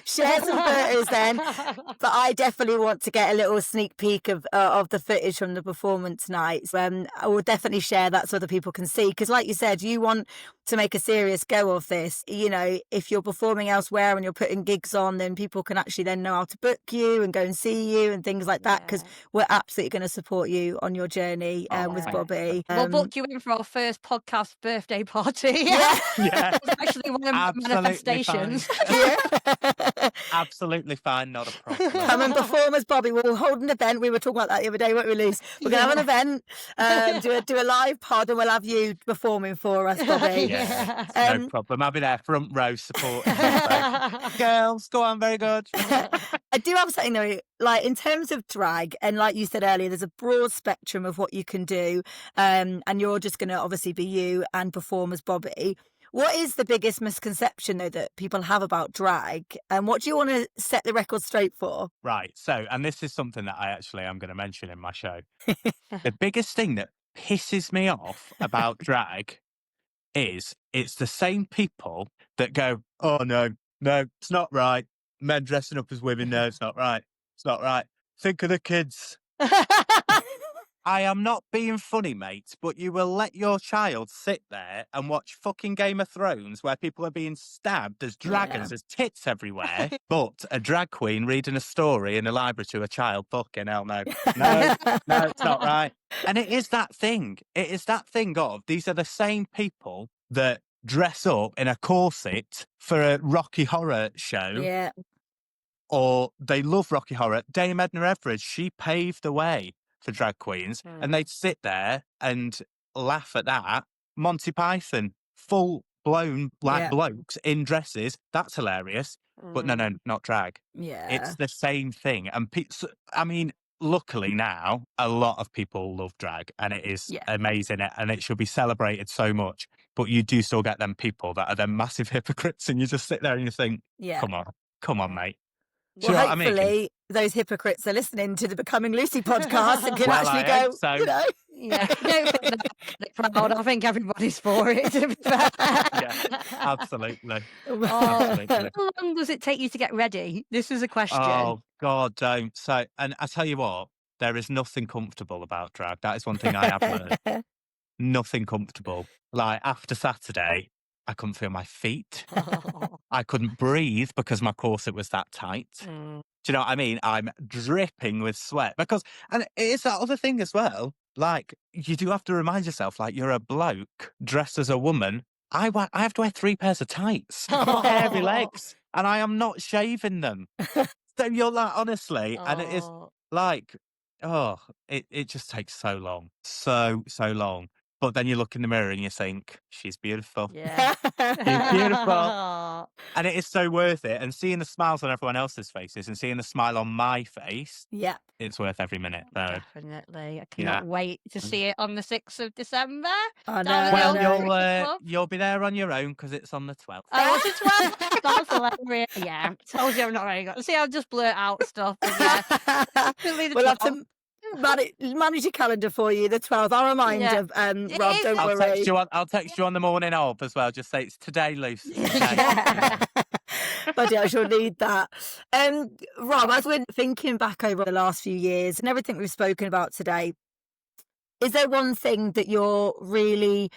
share some photos then. But I definitely want to get a little sneak peek of the footage from the performance nights. I will definitely share that so other people can see. Because like you said, you want to make a serious go of this, you know, if you're performing elsewhere and you're putting gigs on, then people can actually then know how to book you and go and see you and things like that, because we're absolutely going to support you on your journey with thanks. Bobbi. We'll book you in for our first podcast birthday party. Yeah. Yeah. It's actually one of my Absolutely manifestations. Yeah. Absolutely fine, not a problem. Come and perform as Bobbi. We'll hold an event. We were talking about that the other day, weren't we, Luce? We're going to have an event, do a live pod, and we'll have you performing for us, Bobbi. Yeah, no problem. I'll be there front row supporting. Girls, go on, very good. I do have something though, like in terms of drag, and like you said earlier, there's a broad spectrum of what you can do, and you're just going to obviously be you and perform as Bobbi. What is the biggest misconception though that people have about drag, and what do you want to set the record straight for? Right, so, and this is something that I actually am going to mention in my show. The biggest thing that pisses me off about drag is it's the same people that go, oh, no, it's not right. Men dressing up as women, no, it's not right. It's not right. Think of the kids. I am not being funny, mate, but you will let your child sit there and watch fucking Game of Thrones where people are being stabbed, there's dragons, there's tits everywhere, but a drag queen reading a story in a library to a child, fucking hell, no. No, it's not right. And it is that thing. It is that thing of, these are the same people that dress up in a corset for a Rocky Horror show. Yeah. Or they love Rocky Horror. Dame Edna Everage, she paved the way for drag queens, and they'd sit there and laugh at that. Monty Python, full-blown black blokes in dresses, that's hilarious. But no, not drag. Yeah. It's the same thing. And I mean, luckily now, a lot of people love drag, and it is amazing, and it should be celebrated so much. But you do still get them people that are them massive hypocrites, and you just sit there and you think, come on, mate. Well, hopefully those hypocrites are listening to the Becoming Lucy podcast and can actually go, so. you know. Yeah, proud. I think everybody's for it, to be fair. Yeah, absolutely. Absolutely. How long does it take you to get ready? This is a question. Oh, God, don't. So, and I tell you what, there is nothing comfortable about drag. That is one thing I have learned. Nothing comfortable. Like, after Saturday, I couldn't feel my feet. I couldn't breathe because my corset was that tight. Do you know what I mean? I'm dripping with sweat and it is that other thing as well. Like, you do have to remind yourself, like, you're a bloke dressed as a woman. I have to wear 3 pairs of tights. I've got hairy legs, and I am not shaving them. So you're like, honestly, and it is like, it just takes so long. So long. But then you look in the mirror and you think, she's beautiful. Yeah. She's beautiful. And it is so worth it. And seeing the smiles on everyone else's faces and seeing the smile on my face, it's worth every minute. So. Definitely. I cannot wait to see it on the 6th of December. I know. Well, you'll be there on your own because it's on the 12th. Oh, it's the 12th? That's hilarious. Yeah, told you I'm not very good. See, I'll just blurt out stuff. We'll have to manage your calendar for you, the 12th. I'll remind you, Rob, don't worry. I'll text you on the morning of as well. Just say it's today, Lucy. But I shall need that. Rob, as we're thinking back over the last few years and everything we've spoken about today, is there one thing that you're really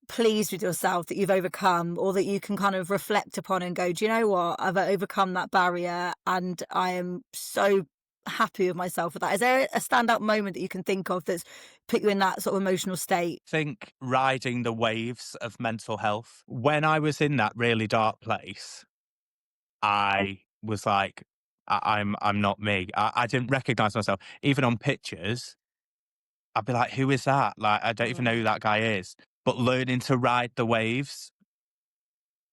pleased with yourself that you've overcome, or that you can kind of reflect upon and go, do you know what? I've overcome that barrier and I am so happy with myself for that. Is there a standout moment that you can think of that's put you in that sort of emotional state? I think riding the waves of mental health. When I was in that really dark place, I was like, I'm not me. I didn't recognize myself. Even on pictures, I'd be like, who is that? Like, I don't even know who that guy is. But learning to ride the waves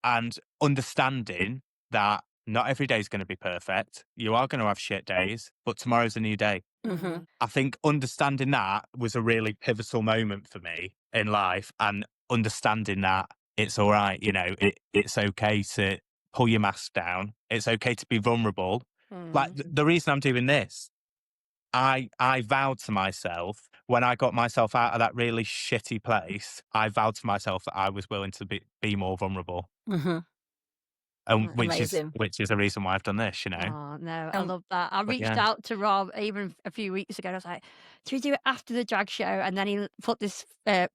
and understanding that not every day is going to be perfect. You are going to have shit days, but tomorrow's a new day. I think understanding that was a really pivotal moment for me in life, and understanding that it's all right. You know, it's okay to pull your mask down. It's okay to be vulnerable. Like the reason I'm doing this, I vowed to myself when I got myself out of that really shitty place, I vowed to myself that I was willing to be more vulnerable. Amazing. which is the reason why I've done this, you know. Oh, no, I Um, love that. I But reached yeah. out to Rob even a few weeks ago. I was like, "Do we do it after the drag show?" And then he put this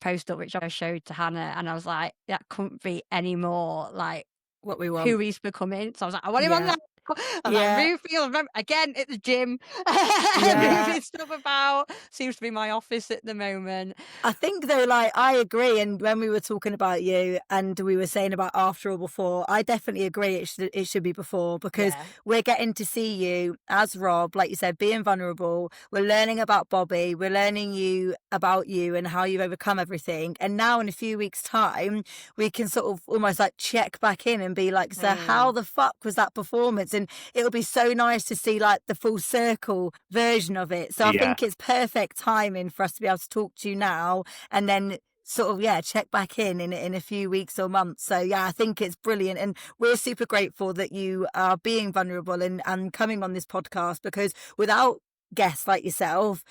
post up, which I showed to Hannah, and I was like, "That couldn't be any more like what we want. who he's becoming." So I was like, "I want him on Yeah. that." I was Yeah. like, "Move again at the gym, Yeah. moving stuff about." Seems to be my office at the moment. I think though, like, I agree. And when we were talking about you and we were saying about after or before, I definitely agree it should be before, because Yeah. we're getting to see you as Rob, like you said, being vulnerable. We're learning about Bobby. We're learning about you and how you've overcome everything. And now in a few weeks' time, we can sort of almost like check back in and be like, so how the fuck was that performance? And it'll be so nice to see like the full circle version of it. So I Yeah. think it's perfect timing for us to be able to talk to you now and then sort of check back in a few weeks or months. So I think it's brilliant, and we're super grateful that you are being vulnerable and coming on this podcast, because without guests like yourself,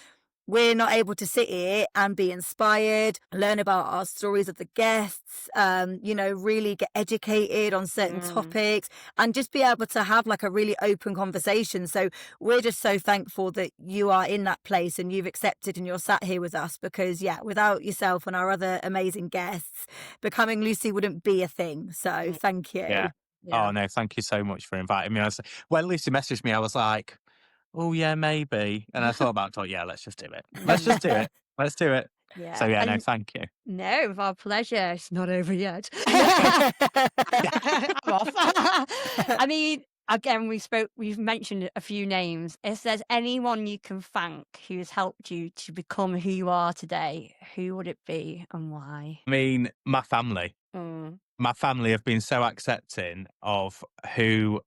we're not able to sit here and be inspired, learn about our stories of the guests, really get educated on certain topics, and just be able to have like a really open conversation. So we're just so thankful that you are in that place and you've accepted and you're sat here with us, because without yourself and our other amazing guests, Becoming Lucy wouldn't be a thing. So thank you. Yeah. Yeah. Oh no, thank you so much for inviting me. When Lucy messaged me, I was like, oh yeah, maybe. And I thought, yeah, let's just do it. Let's just do it. Let's do it. Yeah. So yeah, no, And thank you. no, our pleasure. It's not over yet. I'm off. I mean, again, we've mentioned a few names. If there's anyone you can thank who's helped you to become who you are today, who would it be and why? I mean, my family. Mm. My family have been so accepting of who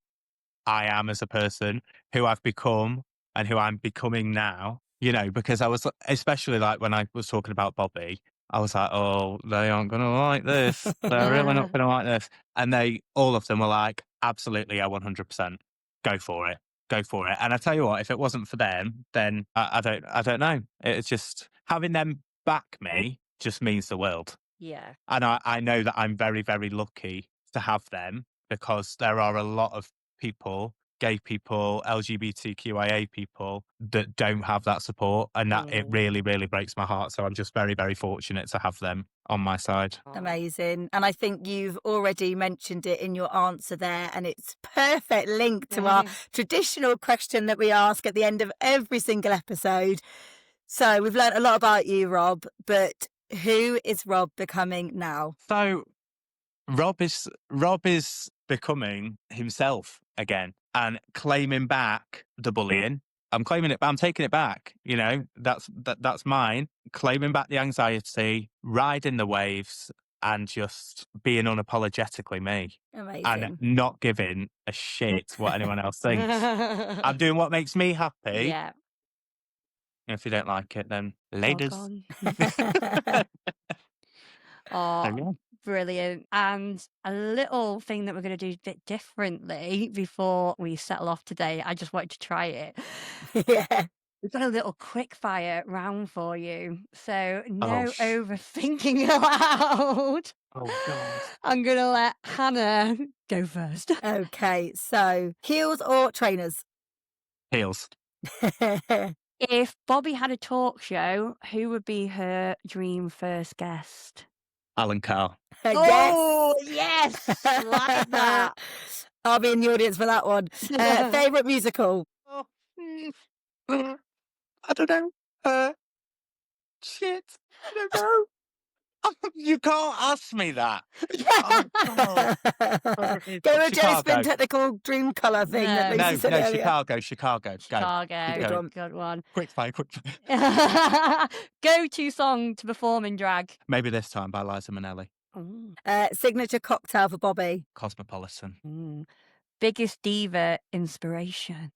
I am as a person, who I've become, and who I'm becoming now. You know, because I was, especially like when I was talking about Bobby, I was like, oh, they aren't going to like this. They're really not going to like this. And all of them were like, absolutely, yeah, 100%. Go for it. Go for it. And I tell you what, if it wasn't for them, then I don't know. It's just having them back me just means the world. Yeah. And I know that I'm very, very lucky to have them, because there are a lot of people, gay people, LGBTQIA people, that don't have that support. And that it really, really breaks my heart. So I'm just very, very fortunate to have them on my side. Amazing. And I think you've already mentioned it in your answer there, and it's perfect link to our traditional question that we ask at the end of every single episode. So we've learned a lot about you, Rob, but who is Rob becoming now? So Rob is becoming himself again and claiming back the bullying. I'm claiming it, but I'm taking it back. You know, that's mine. Claiming back the anxiety, riding the waves, and just being unapologetically me. Amazing. And not giving a shit what anyone else thinks. I'm doing what makes me happy. Yeah. If you don't like it, then Walk ladies. on. So, yeah. Brilliant. And a little thing that we're going to do a bit differently before we settle off today. I just wanted to try it. Yeah. We've got a little quick fire round for you. So no Oh, overthinking allowed. Oh, God. I'm going to let Hannah go first. Okay, so heels or trainers? Heels. If Bobby had a talk show, who would be her dream first guest? Alan Carr. Yes. Oh, yes. Like that. I'll be in the audience for that one. Favourite musical? I don't know. Shit. I don't know. You can't ask me that. Oh, God. Go with Joe's Chicago. spin technical dream colour thing that No. Lucy said earlier. Chicago. Go. Chicago. Go. Good one. Quick fire. Go-to song to perform in drag. Maybe This Time by Liza Minnelli. Signature cocktail for Bobby? Cosmopolitan. Biggest diva inspiration.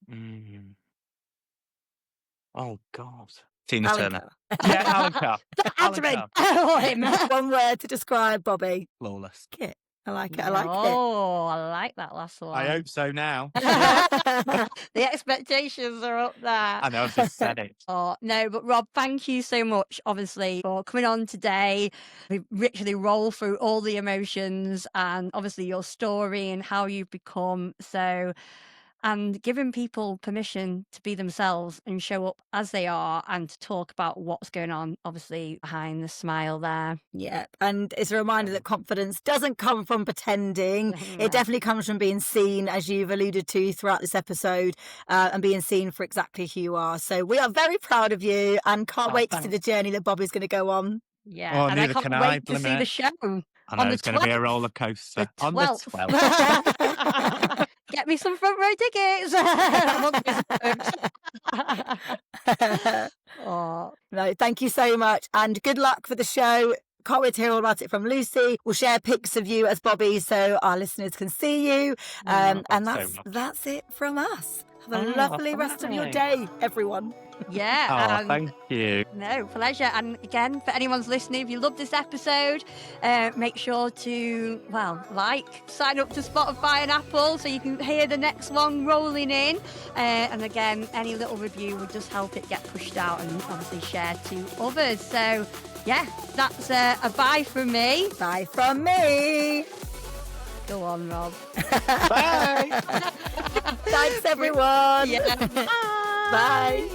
Oh, God. Tina Alan Turner. Carr. Yeah, Alan Carr. Admin. One word to describe Bobby. Flawless. Kit. I like it. I like Oh, I like that last one. I hope so now. it. The expectations are up there. I know, I've just said it. Oh, no, but Rob, thank you so much, obviously, for coming on today. We literally roll through all the emotions and obviously your story and how you've become so, and giving people permission to be themselves and show up as they are and to talk about what's going on, obviously, behind the smile there. Yeah, and it's a reminder that confidence doesn't come from pretending. It definitely comes from being seen, as you've alluded to throughout this episode, and being seen for exactly who you are. So we are very proud of you and can't wait to see the journey that Bobbi's going to go on. Yeah, Oh, and I neither can't can I, wait to see the blimey. show. I know On the it's going to be a 12th. roller coaster. The On the 12th. 12th. Get me some front row tickets. Oh, No, thank you so much, and good luck for the show. Can't wait to hear all about it from Lucy. We'll share pics of you as Bobbi so our listeners can see you. And thanks so much. that's it from us. Have a lovely rest of your day, everyone. yeah. Oh, and thank you. No, pleasure. And again, for anyone's listening, if you love this episode, make sure to, sign up to Spotify and Apple so you can hear the next one rolling in. And again, any little review would just help it get pushed out and obviously shared to others. So, yeah, that's a bye from me. Bye from me. Go on, Rob. Bye. Thanks, everyone. Yeah. Bye.